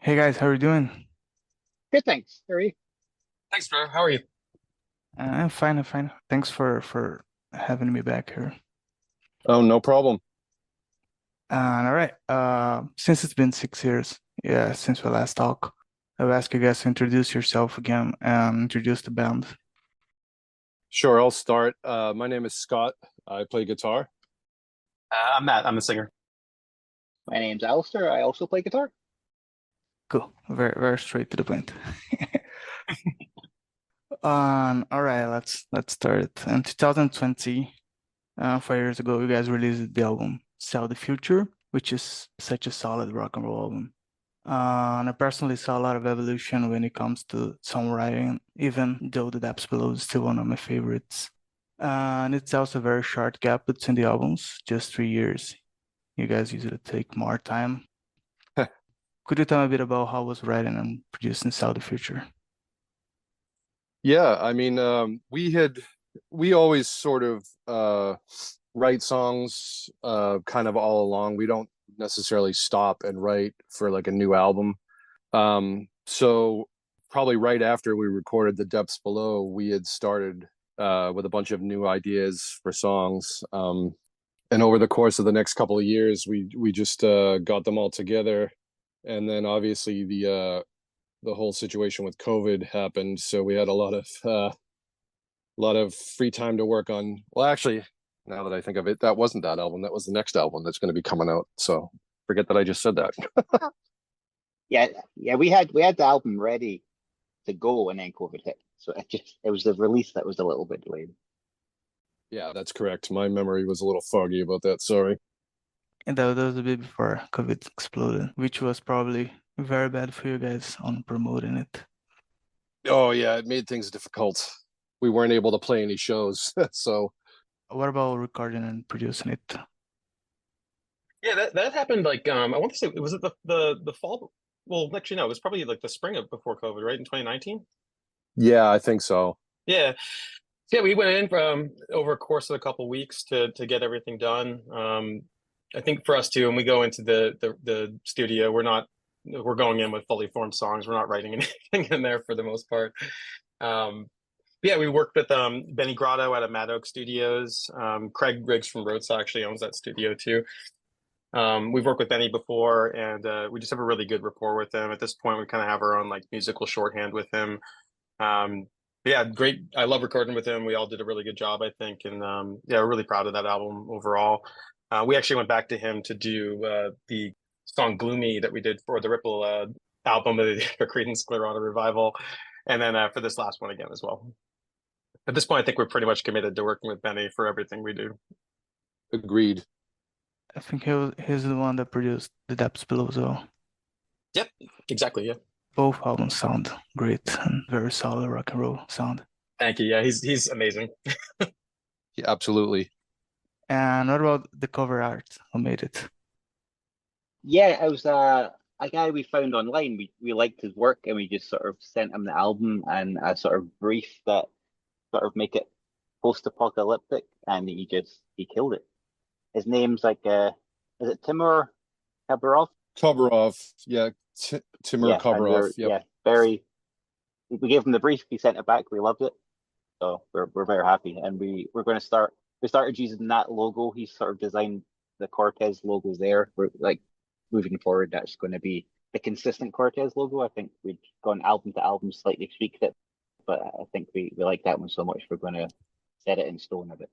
Hey guys, how are you doing? Good, thanks. How are you? Thanks, bro. How are you? I'm fine, I'm fine. Thanks for having me back here. Oh, no problem. All right. Since it's been 6 years, yeah, since we last talked, I'll ask you guys to introduce yourself again and introduce the band. Sure, I'll start. My name is Scott. I play guitar. I'm Matt. I'm the singer. My name's Alistair. I also play guitar. Cool. Very straight to the point. All right, let's start. In 2020, 5 years ago, you guys released the album Sell the Future, which is such a solid rock and roll album. And I personally saw a lot of evolution when it comes to songwriting, even though The Depths Below is still one of my favorites. And it's also a very short gap between the albums, just 3 years. You guys usually take more time. Could you tell me a bit about how was writing and producing Sell the Future? Yeah, I mean, we always sort of write songs kind of all along. We don't necessarily stop and write for like a new album. So probably right after we recorded The Depths Below, we had started with a bunch of new ideas for songs. And over the course of the next couple of years, we just got them all together. And then obviously the whole situation with COVID happened, so we had a lot of free time to work on. Well, actually, now that I think of it, that wasn't that album. That was the next album that's going to be coming out. So forget that I just said that. Yeah, yeah, we had the album ready to go and then COVID hit. So it was the release that was a little bit delayed. Yeah, that's correct. My memory was a little foggy about that. Sorry. And that was a bit before COVID exploded, which was probably very bad for you guys on promoting it. Oh yeah, it made things difficult. We weren't able to play any shows, so What about recording and producing it? Yeah, that happened like I want to say was it the fall? Well, actually no, it was probably like the spring of before COVID, right? In 2019. yeah, I think so. Yeah. Yeah, we went in from over a course of a couple weeks to get everything done. I think for us too, when we go into the studio, we're going in with fully formed songs. We're not writing anything in there for the most part. Um, yeah, we worked with Benny Grotto out of Mad Oak Studios. Craig Riggs from Rhodes actually owns that studio too. We've worked with Benny before, and we just have a really good rapport with him. At this point, we kind of have our own like musical shorthand with him. Um, but yeah, great. I love recording with him. We all did a really good job, I think, and yeah, we're really proud of that album overall. We actually went back to him to do the song "Gloomy" that we did for the Ripple album for Creedence Clearwater Revival, and then for this last one again as well. At this point, I think we're pretty much committed to working with Benny for everything we do. Agreed. I think he's the one that produced The Depths Below as well. Yep, exactly. Yeah. Both albums sound great and very solid rock and roll sound. Thank you. Yeah, he's amazing. Yeah, absolutely. And what about the cover art? Who made it? Yeah, it was a guy we found online. We liked his work and we just sort of sent him the album and a sort of brief that sort of make it post-apocalyptic, and he killed it. His name's like is it Timur Kabarov? Cover yeah, Timur Yeah, and Coveroff. Yep. very we gave him the brief, he sent it back, we loved it. So we're very happy, and we're going to start. We started using that logo. He sort of designed the Cortez logos there. We're like moving forward. That's going to be the consistent Cortez logo. I think we've gone album to album, slightly tweaked it, but I think we like that one so much. We're going to set it in stone a bit.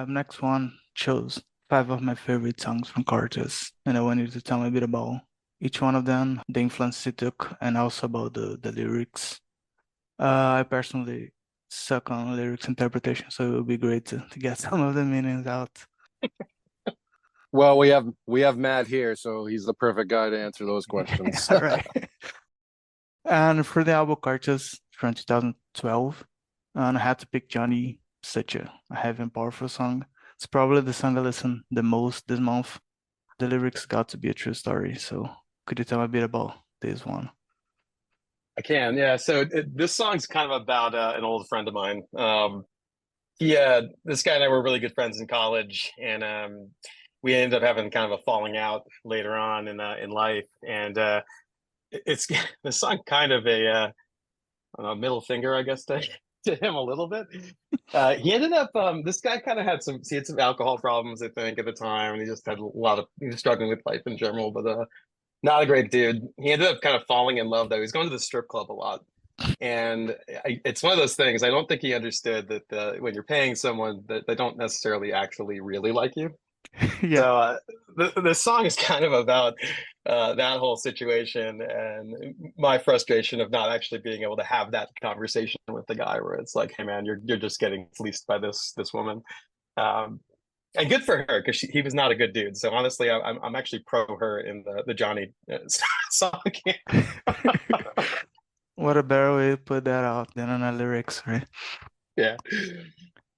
Next one chose five of my favorite songs from Cortez, and I want you to tell me a bit about each one of them, the influence it took, and also about the lyrics. I personally suck on lyrics interpretation, so it would be great to get some of the meanings out. Well, we have Matt here, so he's the perfect guy to answer those questions. All right. And for the album Cortez from 2012, and I had to pick Johnny, such a heavy and powerful song. It's probably the song I listen the most this month. The lyrics got to be a true story, so could you tell me a bit about this one? I can, yeah. So this song's kind of about an old friend of mine. Yeah, this guy and I were really good friends in college, and we ended up having kind of a falling out later on in life, and it's the song kind of a I don't know, middle finger, I guess, to him a little bit. He ended up this guy kind of had some alcohol problems, I think, at the time, and he was struggling with life in general, but not a great dude. He ended up kind of falling in love though. He was going to the strip club a lot. And it's one of those things. I don't think he understood that when you're paying someone that they don't necessarily actually really like you. Yeah. So the song is kind of about that whole situation and my frustration of not actually being able to have that conversation with the guy, where it's like, hey man, you're just getting fleeced by this woman. Um, and good for her, because he was not a good dude. So honestly, I'm actually pro her in the Johnny song. What a better way to put that out than on the lyrics, right? Yeah.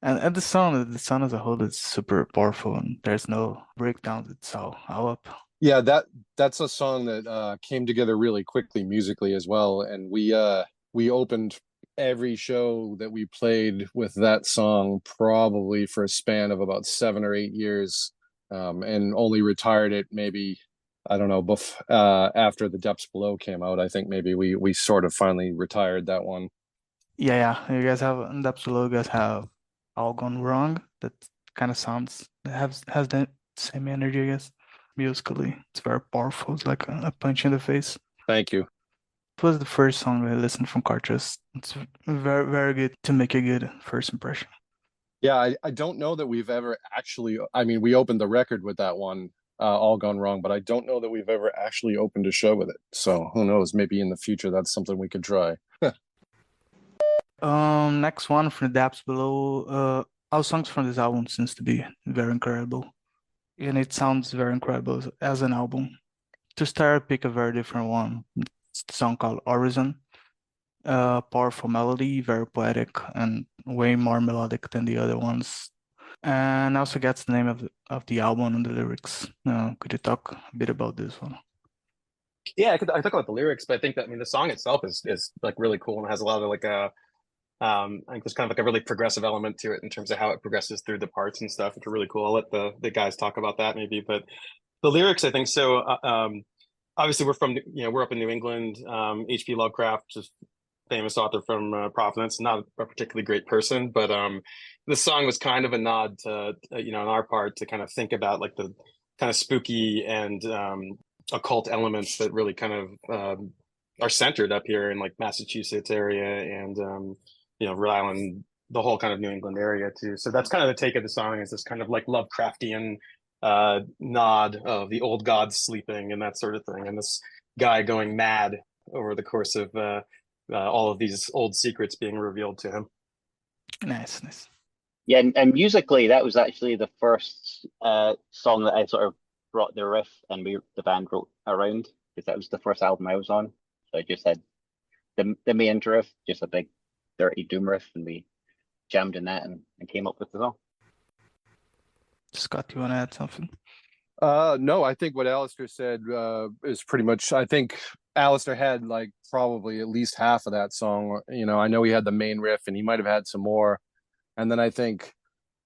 And the song as a whole is super powerful, and there's no breakdowns. It's all up. Yeah, that's a song that came together really quickly musically as well, and we opened every show that we played with that song probably for a span of about 7 or 8 years, and only retired it maybe, I don't know, after The Depths Below came out. I think maybe we sort of finally retired that one. Yeah, yeah. You guys have in the absolute, you guys have all gone wrong. That kind of sounds has the same energy, I guess. Musically, it's very powerful. It's like a punch in the face. Thank you. It was the first song I listened from Cortez. It's very, very good to make a good first impression. Yeah, I don't know that we've ever actually, I mean, we opened the record with that one, All Gone Wrong, but I don't know that we've ever actually opened a show with it. So who knows? Maybe in the future that's something we could try. Next one from the Depths Below. All songs from this album seems to be very incredible, and it sounds very incredible as an album. To start, pick a very different one. It's a song called Horizon. Powerful melody, very poetic, and way more melodic than the other ones. And also gets the name of the album and the lyrics. Could you talk a bit about this one? Yeah, I talk about the lyrics, but I think that, I mean, the song itself is like really cool and has a lot of like I think there's kind of like a really progressive element to it in terms of how it progresses through the parts and stuff, which are really cool. I'll let the guys talk about that maybe, but the lyrics, I think so. Obviously, we're up in New England. H.P. Lovecraft, just famous author from Providence, not a particularly great person, but the song was kind of a nod to on our part to kind of think about like the kind of spooky and occult elements that really kind of are centered up here in like Massachusetts area and Rhode Island, the whole kind of New England area too. So that's kind of the take of the song, is this kind of like Lovecraftian nod of the old gods sleeping and that sort of thing, and this guy going mad over the course of all of these old secrets being revealed to him. Nice, nice. Yeah, and musically, that was actually the first song that I sort of brought the riff and the band wrote around, because that was the first album I was on. So I just had the main riff, just a big dirty doom riff, and we jammed in that and came up with the song. Scott, you want to add something? No, I think what Alistair said is pretty much, I think Alistair had like probably at least half of that song. I know he had the main riff and he might have had some more. And then I think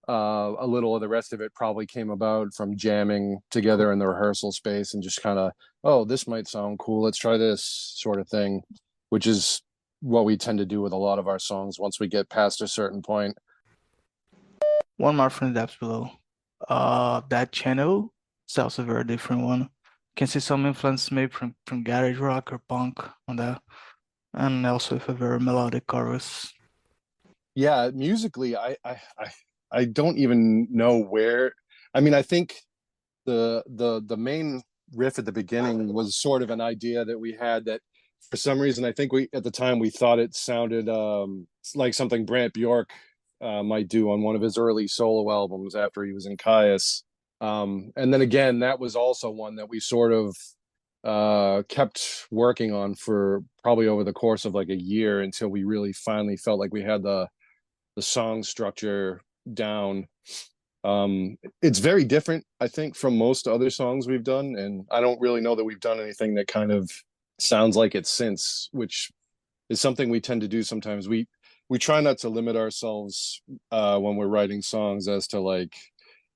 a little of the rest of it probably came about from jamming together in the rehearsal space and just kind of, oh, this might sound cool. Let's try this sort of thing, which is what we tend to do with a lot of our songs once we get past a certain point. One more from the Depths Below. That channel is also a very different one. Can see some influence maybe from garage rock or punk on that, and also with a very melodic chorus. Yeah, musically, I don't even know where. I mean, I think the main riff at the beginning was sort of an idea that we had that for some reason I think we at the time we thought it sounded like something Brant Bjork might do on one of his early solo albums after he was in Caius. And then again, that was also one that we sort of kept working on for probably over the course of like a year until we really finally felt like we had the song structure down. It's very different, I think, from most other songs we've done, and I don't really know that we've done anything that kind of sounds like it since, which is something we tend to do sometimes. We try not to limit ourselves when we're writing songs as to like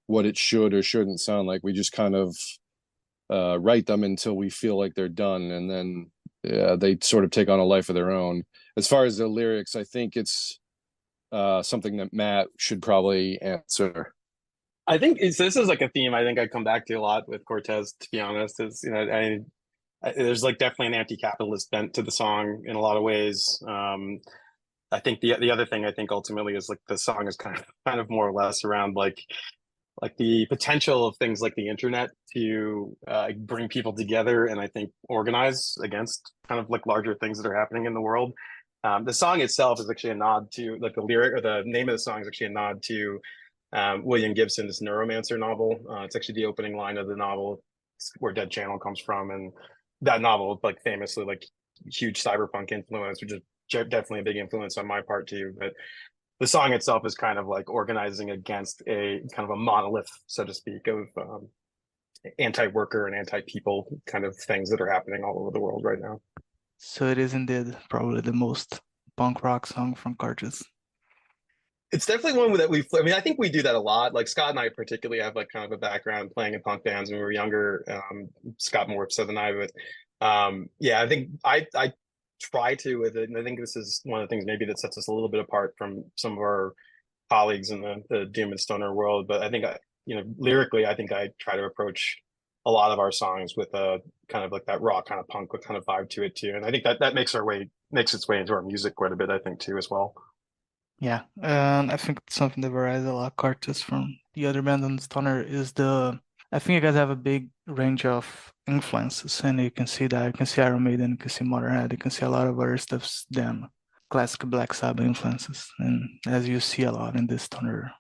what it should or shouldn't sound like. We just kind of write them until we feel like they're done, and then they sort of take on a life of their own. As far as the lyrics, I think it's something that Matt should probably answer. I think this is like a theme I think I come back to a lot with Cortez, to be honest. Is, you know, there's like definitely an anti-capitalist bent to the song in a lot of ways. I think the other thing I think ultimately is like the song is kind of more or less around like the potential of things like the internet to bring people together and I think organize against kind of like larger things that are happening in the world. The song itself is actually a nod to like the lyric, or the name of the song is actually a nod to William Gibson's Neuromancer novel. It's actually the opening line of the novel, where Dead Channel comes from, and that novel like famously like huge cyberpunk influence, which is definitely a big influence on my part too. But the song itself is kind of like organizing against a kind of a monolith, so to speak, of anti-worker and anti-people kind of things that are happening all over the world right now. So it is indeed probably the most punk rock song from Cortez. It's definitely one that I mean, I think we do that a lot. Like Scott and I particularly have like kind of a background playing in punk bands when we were younger. Scott more so than I, but yeah, I think I try to with it, and I think this is one of the things maybe that sets us a little bit apart from some of our colleagues in the doom and stoner world. But I think you know, lyrically, I think I try to approach a lot of our songs with a kind of like that raw kind of punk kind of vibe to it too, and I think that makes its way into our music quite a bit, I think too as well. Yeah, and I think something that varies a lot Cortez from the other band on Stoner is I think you guys have a big range of influences, and you can see that. You can see Iron Maiden, you can see Motorhead, you can see a lot of other stuffs than classic Black Sabbath influences, and as you see a lot in this Stoner.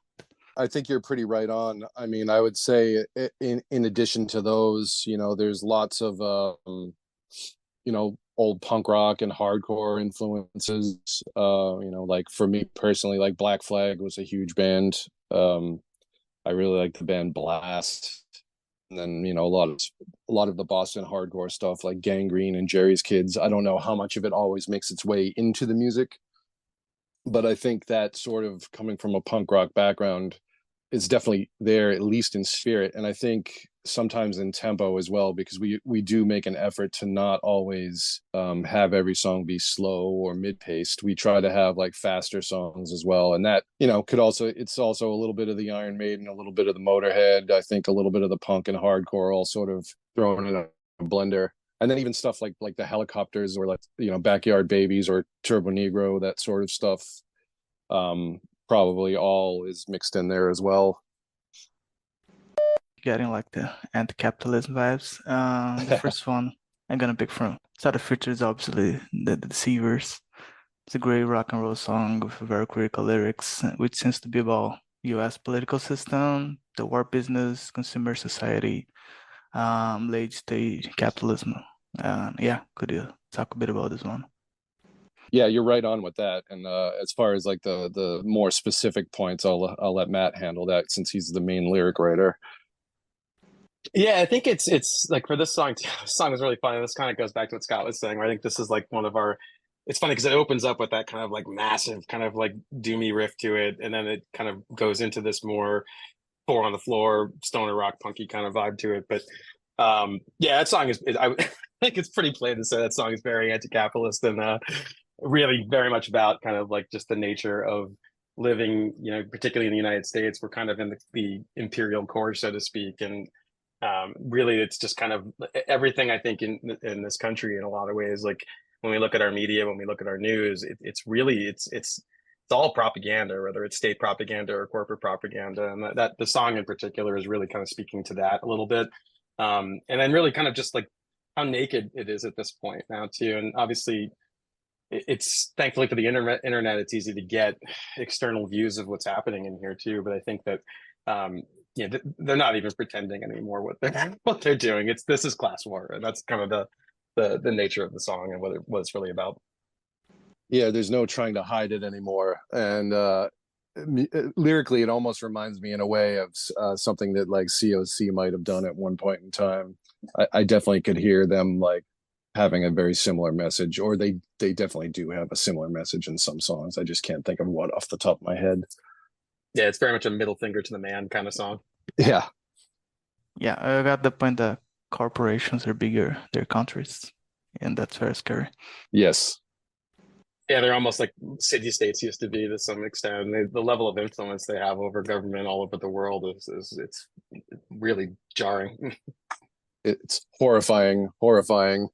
I think you're pretty right on. I mean, I would say in addition to those, you know, there's lots of you know, old punk rock and hardcore influences. You know, like for me personally, like Black Flag was a huge band. I really like the band Blast. And then, you know, a lot of the Boston hardcore stuff like Gangrene and Jerry's Kids. I don't know how much of it always makes its way into the music, but I think that sort of coming from a punk rock background is definitely there, at least in spirit. And I think sometimes in tempo as well, because we do make an effort to not always have every song be slow or mid-paced. We try to have like faster songs as well, and that, you know, it's also a little bit of the Iron Maiden, a little bit of the Motorhead, I think a little bit of the punk and hardcore all sort of thrown in a blender. And then even stuff like the Helicopters, or like, you know, Backyard Babies or Turbo Negro, that sort of stuff, probably all is mixed in there as well. Getting like the anti-capitalism vibes. The first one I'm gonna pick from Side of Future is obviously the Deceivers. It's a great rock and roll song with very critical lyrics, which seems to be about U.S. political system, the war business, consumer society, late stage capitalism. Yeah, could you talk a bit about this one? Yeah, you're right on with that. And as far as like the more specific points, I'll let Matt handle that since he's the main lyric writer. Yeah, I think it's like for this song, this song is really funny. This kind of goes back to what Scott was saying, where I think this is like one of our. It's funny because it opens up with that kind of like massive, kind of like doomy riff to it, and then it kind of goes into this more four on the floor, stoner rock, punky kind of vibe to it. But yeah, that song I think it's pretty plain to say that song is very anti-capitalist and really very much about kind of like just the nature of living, you know, particularly in the United States. We're kind of in the imperial core, so to speak, and really it's just kind of everything I think in this country in a lot of ways. Like when we look at our media, when we look at our news, it's really it's all propaganda, whether it's state propaganda or corporate propaganda, and that the song in particular is really kind of speaking to that a little bit, and then really kind of just like how naked it is at this point now too. And obviously it's thankfully for the internet it's easy to get external views of what's happening in here too, but I think that yeah, they're not even pretending anymore what they're doing. This is class war, and that's kind of the nature of the song and what it's really about. Yeah, there's no trying to hide it anymore. And lyrically, it almost reminds me in a way of something that like COC might have done at one point in time. I definitely could hear them like having a very similar message, or they definitely do have a similar message in some songs. I just can't think of what off the top of my head. Yeah, it's very much a middle finger to the man kind of song. Yeah. Yeah, I got the point that corporations are bigger than countries, and that's very scary. Yes. Yeah, they're almost like city states used to be to some extent. The level of influence they have over government all over the world is it's really jarring. It's horrifying. And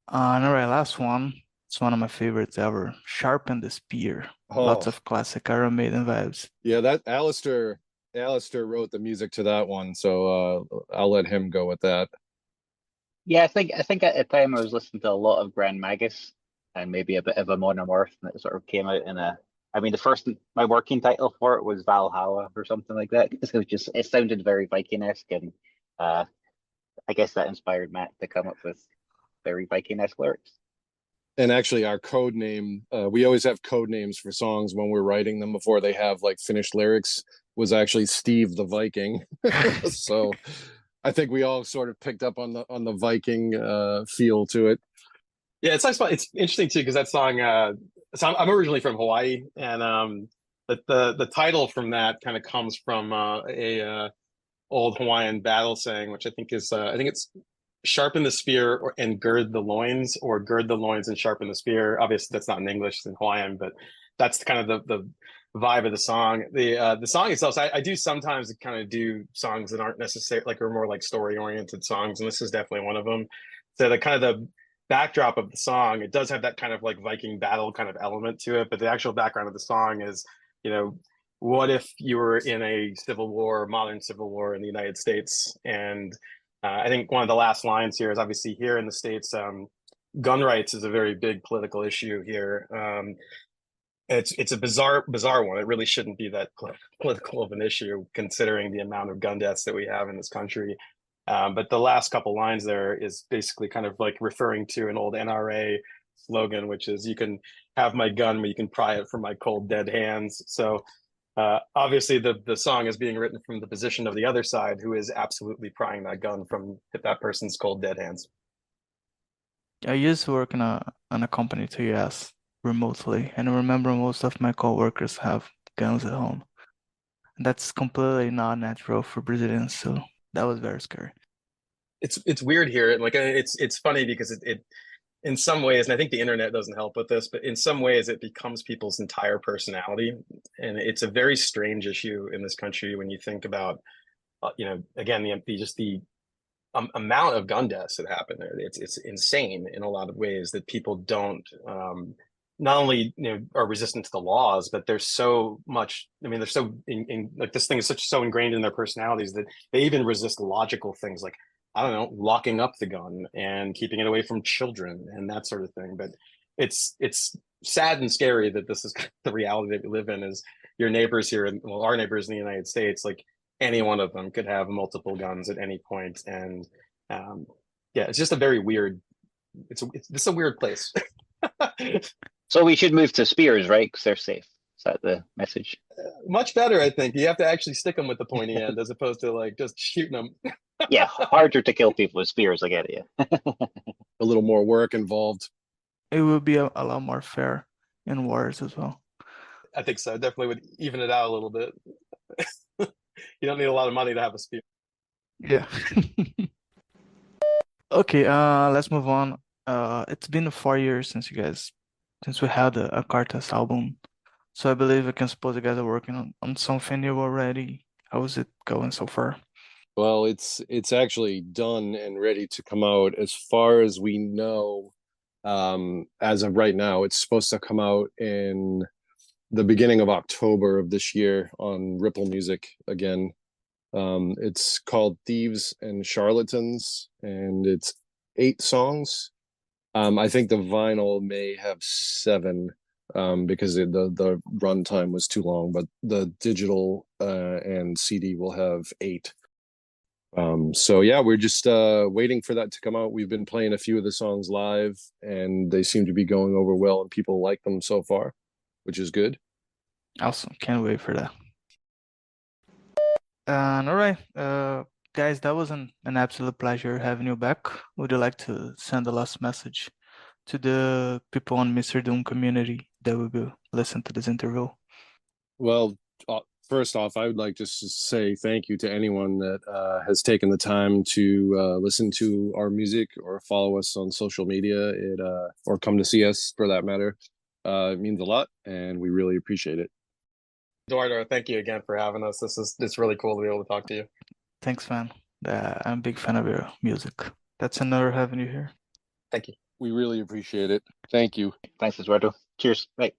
all right, last one. It's one of my favorites ever. Sharpen the Spear. Lots Oh, of classic Iron Maiden vibes. yeah, that Alistair wrote the music to that one, so I'll let him go with that. Yeah, I think at the time I was listening to a lot of Grand Magus and maybe a bit of a Monomorph, and it sort of came out in a. I mean, the first my working title for it was Valhalla or something like that. Because it sounded very Viking-esque, and uh, I guess that inspired Matt to come up with very Viking-esque lyrics. And actually, our code name, we always have code names for songs when we're writing them before they have like finished lyrics, was actually Steve the Viking. So I think we all sort of picked up on the Viking feel to it. Yeah, it's interesting too because that song. So I'm originally from Hawaii, and the title from that kind of comes from a old Hawaiian battle saying, which I think is I think it's sharpen the spear and gird the loins, or gird the loins and sharpen the spear. Obviously, that's not in English; it's in Hawaiian, but that's kind of the vibe of the song. The song itself. So I do sometimes kind of do songs that aren't necessarily like are more like story oriented songs, and this is definitely one of them. So the kind of the backdrop of the song, it does have that kind of like Viking battle kind of element to it, but the actual background of the song is, you know, what if you were in a civil war, modern civil war in the United States? And I think one of the last lines here is obviously here in the States, gun rights is a very big political issue here. It's a bizarre one. It really shouldn't be that political of an issue considering the amount of gun deaths that we have in this country. But the last couple lines there is basically kind of like referring to an old NRA slogan, which is "You can have my gun, but you can pry it from my cold dead hands." So obviously, the song is being written from the position of the other side, who is absolutely prying that gun from that person's cold dead hands. I used to work in a company to US remotely, and I remember most of my coworkers have guns at home. That's completely not natural for Brazilians, so that was very scary. It's weird here, and like it's funny because it in some ways, and I think the internet doesn't help with this, but in some ways it becomes people's entire personality, and it's a very strange issue in this country when you think about, again the amount of gun deaths that happen there. It's insane in a lot of ways that people don't not only are resistant to the laws, but there's so much. I mean, they're so like this thing is so ingrained in their personalities that they even resist logical things like, I don't know, locking up the gun and keeping it away from children and that sort of thing. But it's sad and scary that this is the reality that we live in. Is your neighbors here, well, our neighbors in the United States, like any one of them could have multiple guns at any point, and yeah, it's just a very weird. It's a weird place. So we should move to spears, right? Because they're safe. Is that the message? Much better, I think. You have to actually stick them with the pointy end as opposed to like just shooting them. Yeah, harder to kill people with spears. I get it. Yeah. A little more work involved. It would be a lot more fair in wars as well. I think so. Definitely would even it out a little bit. You don't need a lot of money to have a spear. Yeah. Okay, let's move on. It's been 4 years since we had a Cortez album. So I believe I can suppose you guys are working on something new already. How is it going so far? Well, it's actually done and ready to come out. As far as we know, as of right now, it's supposed to come out in the beginning of October of this year on Ripple Music again. It's called Thieves and Charlatans, and it's 8 songs. I think the vinyl may have 7, because the runtime was too long, but the digital and CD will have 8. So yeah, we're just waiting for that to come out. We've been playing a few of the songs live, and they seem to be going over well, and people like them so far, which is good. Awesome. Can't wait for that. And all right, guys, that was an absolute pleasure having you back. Would you like to send a last message to the people on Mr. Doom community that will be listen to this interview? Well, first off, I would like just to say thank you to anyone that has taken the time to listen to our music or follow us on social media. Or come to see us for that matter. It means a lot, and we really appreciate it. Eduardo, thank you again for having us. It's really cool to be able to talk to you. Thanks, man. I'm a big fan of your music. That's an honor having you here. Thank you. We really appreciate it. Thank you. Thanks, Eduardo. Cheers. Bye.